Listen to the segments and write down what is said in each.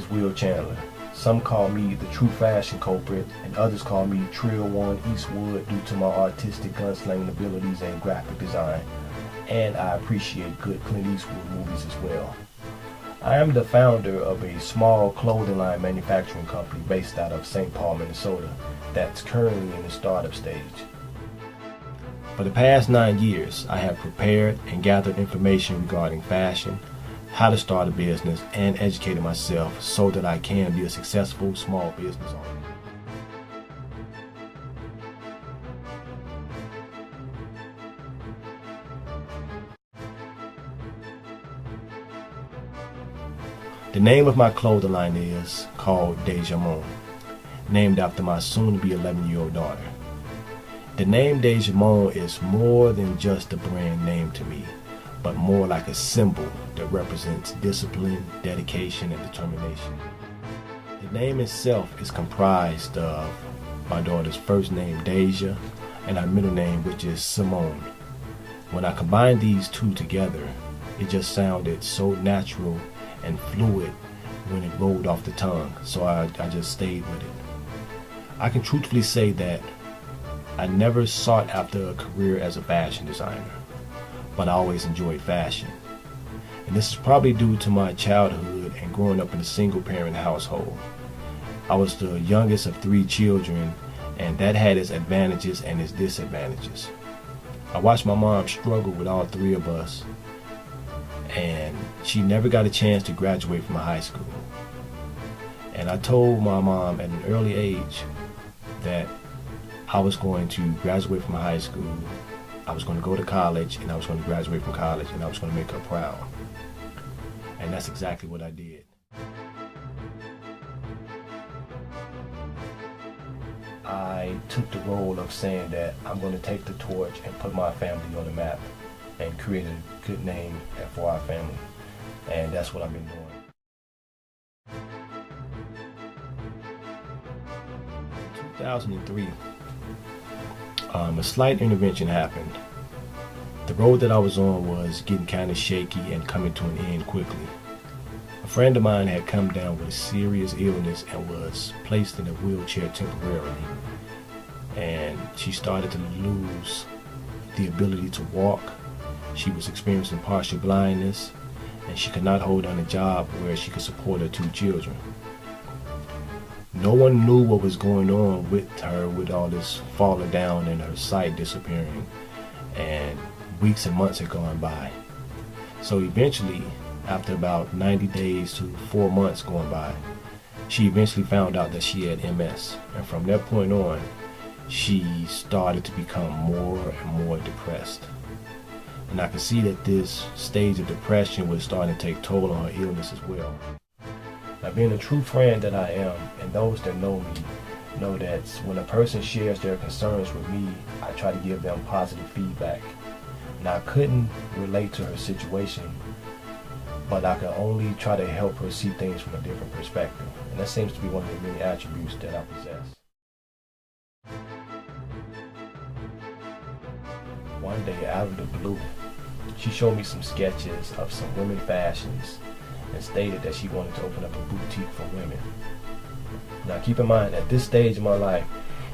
is Will Chandler. Some call me the true fashion culprit, and others call me Treal'One Eastwood due to my artistic gunslinging abilities and graphic design. And I appreciate good Clint Eastwood movies as well. I am the founder of a small clothing line manufacturing company based out of St. Paul, Minnesota, that's currently in the startup stage. For the past 9 years, I have prepared and gathered information regarding fashion, how to start a business, and educated myself so that I can be a successful small business owner. The name of my clothing line is called Dejamone, named after my soon-to-be 11-year-old daughter. The name Dejamone is more than just a brand name to me, but more like a symbol that represents discipline, dedication, and determination. The name itself is comprised of my daughter's first name, Deja, and her middle name, which is Simone. When I combined these two together, it just sounded so natural and fluid when it rolled off the tongue, so I just stayed with it. I can truthfully say that I never sought after a career as a fashion designer, but I always enjoyed fashion. And this is probably due to my childhood and growing up in a single-parent household. I was the youngest of 3 children, and that had its advantages and its disadvantages. I watched my mom struggle with all 3 of us, and she never got a chance to graduate from high school. And I told my mom at an early age that I was going to graduate from high school, I was going to go to college, and I was going to graduate from college, and I was going to make her proud. And that's exactly what I did. I took the role of saying that I'm going to take the torch and put my family on the map and create a good name for our family. And that's what I've been doing. In 2003, a slight intervention happened. The road that I was on was getting kind of shaky and coming to an end quickly. A friend of mine had come down with a serious illness and was placed in a wheelchair temporarily. And she started to lose the ability to walk. She was experiencing partial blindness, and she could not hold down a job where she could support her 2 children. No one knew what was going on with her, with all this falling down and her sight disappearing, and weeks and months had gone by. So eventually, after about 90 days to 4 months going by, she eventually found out that she had MS. And from that point on, she started to become more and more depressed. And I could see that this stage of depression was starting to take toll on her illness as well. Now, being a true friend that I am, and those that know me know that when a person shares their concerns with me, I try to give them positive feedback. Now, I couldn't relate to her situation, but I could only try to help her see things from a different perspective. And that seems to be one of the many attributes that I possess. One day, out of the blue, she showed me some sketches of some women fashions and stated that she wanted to open up a boutique for women. Now, keep in mind, at this stage of my life,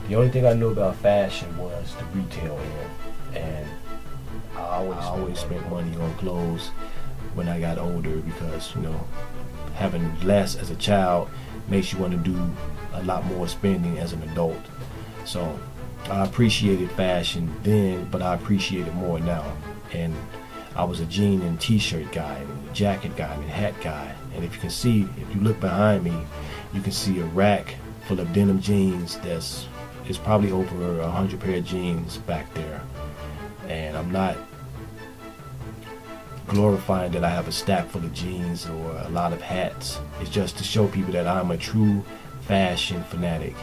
the only thing I knew about fashion was the retail end. And I always spent money on clothes when I got older because, having less as a child makes you want to do a lot more spending as an adult. So I appreciated fashion then, but I appreciate it more now. And I was a jean and t-shirt guy, and a jacket guy, and a hat guy. And if you look behind me, you can see a rack full of denim jeans it's probably over 100 pair of jeans back there. And I'm not glorifying that I have a stack full of jeans or a lot of hats. It's just to show people that I'm a true fashion fanatic,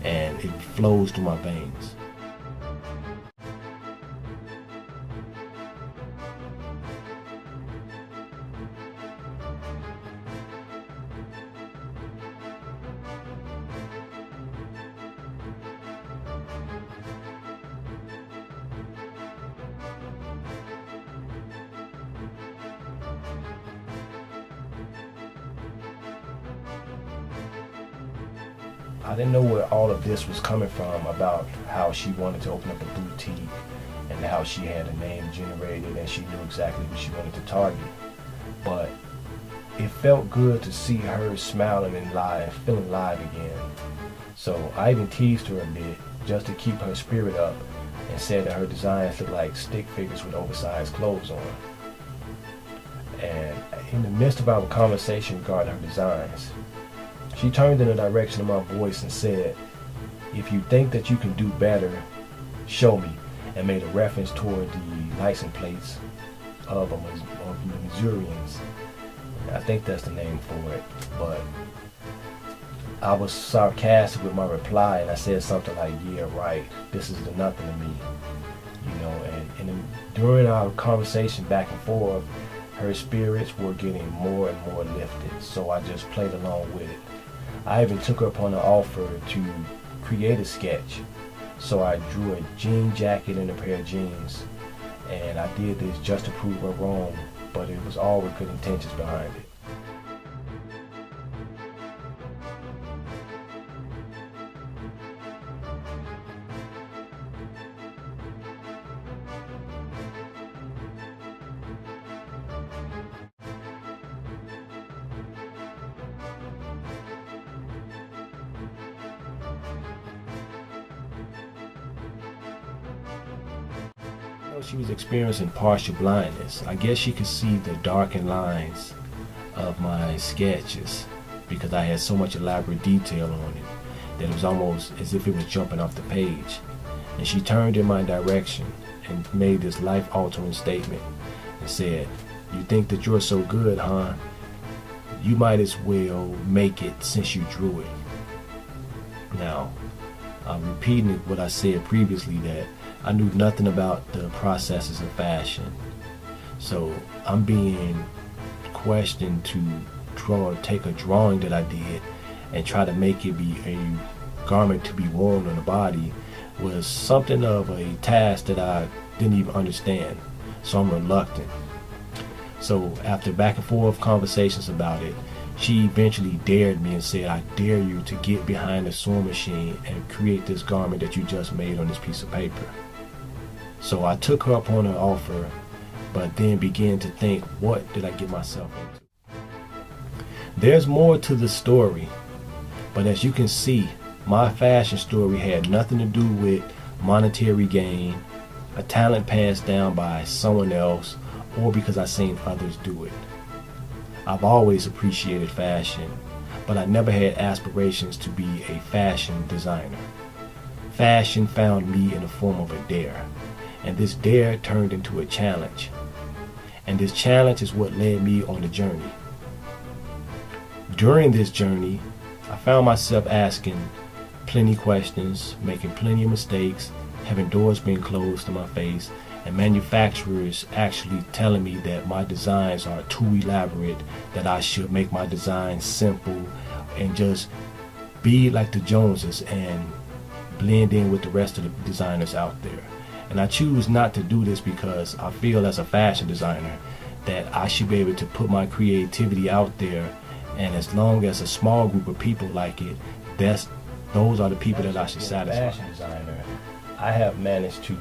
and it flows through my veins. I didn't know where all of this was coming from about how she wanted to open up a boutique and how she had a name generated and she knew exactly who she wanted to target. But it felt good to see her smiling and live, feeling live again. So I even teased her a bit just to keep her spirit up and said that her designs look like stick figures with oversized clothes on. And in the midst of our conversation regarding her designs, she turned in the direction of my voice and said, "If you think that you can do better, show me," and made a reference toward the license plates of the Missourians. I think that's the name for it, but I was sarcastic with my reply, and I said something like, "Yeah, right, this is the nothing to me," you know. And during our conversation back and forth, her spirits were getting more and more lifted, so I just played along with it. I even took her upon an offer to create a sketch, so I drew a jean jacket and a pair of jeans, and I did this just to prove her wrong, but it was all with good intentions behind it. She was experiencing partial blindness. I guess she could see the darkened lines of my sketches because I had so much elaborate detail on it that it was almost as if it was jumping off the page. And she turned in my direction and made this life-altering statement and said, "You think that you're so good, huh? You might as well make it since you drew it." Now, I'm repeating what I said previously, that I knew nothing about the processes of fashion. So I'm being questioned to take a drawing that I did and try to make it be a garment to be worn on the body was something of a task that I didn't even understand. So I'm reluctant. So after back and forth conversations about it, she eventually dared me and said, "I dare you to get behind the sewing machine and create this garment that you just made on this piece of paper." So I took her up on her offer, but then began to think, what did I get myself into? There's more to the story, but as you can see, my fashion story had nothing to do with monetary gain, a talent passed down by someone else, or because I seen others do it. I've always appreciated fashion, but I never had aspirations to be a fashion designer. Fashion found me in the form of a dare. And this dare turned into a challenge. And this challenge is what led me on the journey. During this journey, I found myself asking plenty questions, making plenty of mistakes, having doors being closed in my face, and manufacturers actually telling me that my designs are too elaborate, that I should make my designs simple and just be like the Joneses and blend in with the rest of the designers out there. And I choose not to do this because I feel as a fashion designer that I should be able to put my creativity out there, and as long as a small group of people like it, those are the people that I should satisfy. As a fashion designer, I have managed to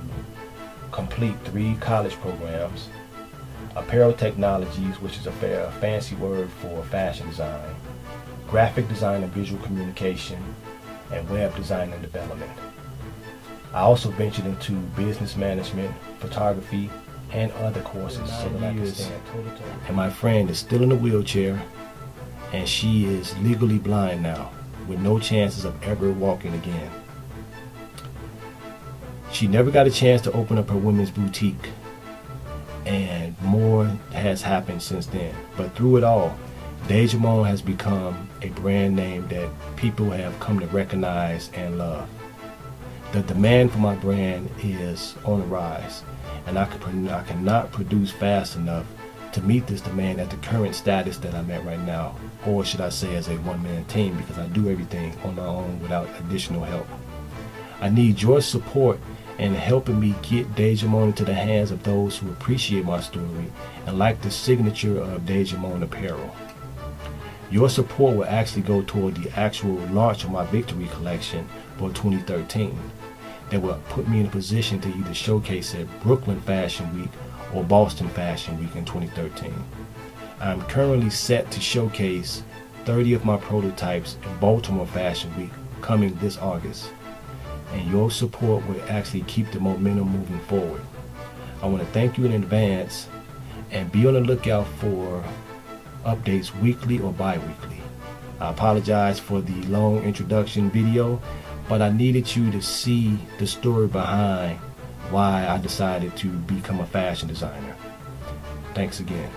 complete 3 college programs, apparel technologies, which is a fancy word for fashion design, graphic design and visual communication, and web design and development. I also ventured into business management, photography, and other courses so that I can stand toe-to-toe. And my friend is still in a wheelchair, and she is legally blind now, with no chances of ever walking again. She never got a chance to open up her women's boutique, and more has happened since then. But through it all, Dejamone has become a brand name that people have come to recognize and love. The demand for my brand is on the rise, and I cannot produce fast enough to meet this demand at the current status that I'm at right now, or should I say as a one-man team, because I do everything on my own without additional help. I need your support in helping me get Dejamone into the hands of those who appreciate my story and like the signature of Dejamone apparel. Your support will actually go toward the actual launch of my Victory collection for 2013. That will put me in a position to either showcase at Brooklyn Fashion Week or Boston Fashion Week in 2013. I am currently set to showcase 30 of my prototypes in Baltimore Fashion Week coming this August. And your support will actually keep the momentum moving forward. I want to thank you in advance and be on the lookout for updates weekly or bi-weekly. I apologize for the long introduction video, but I needed you to see the story behind why I decided to become a fashion designer. Thanks again.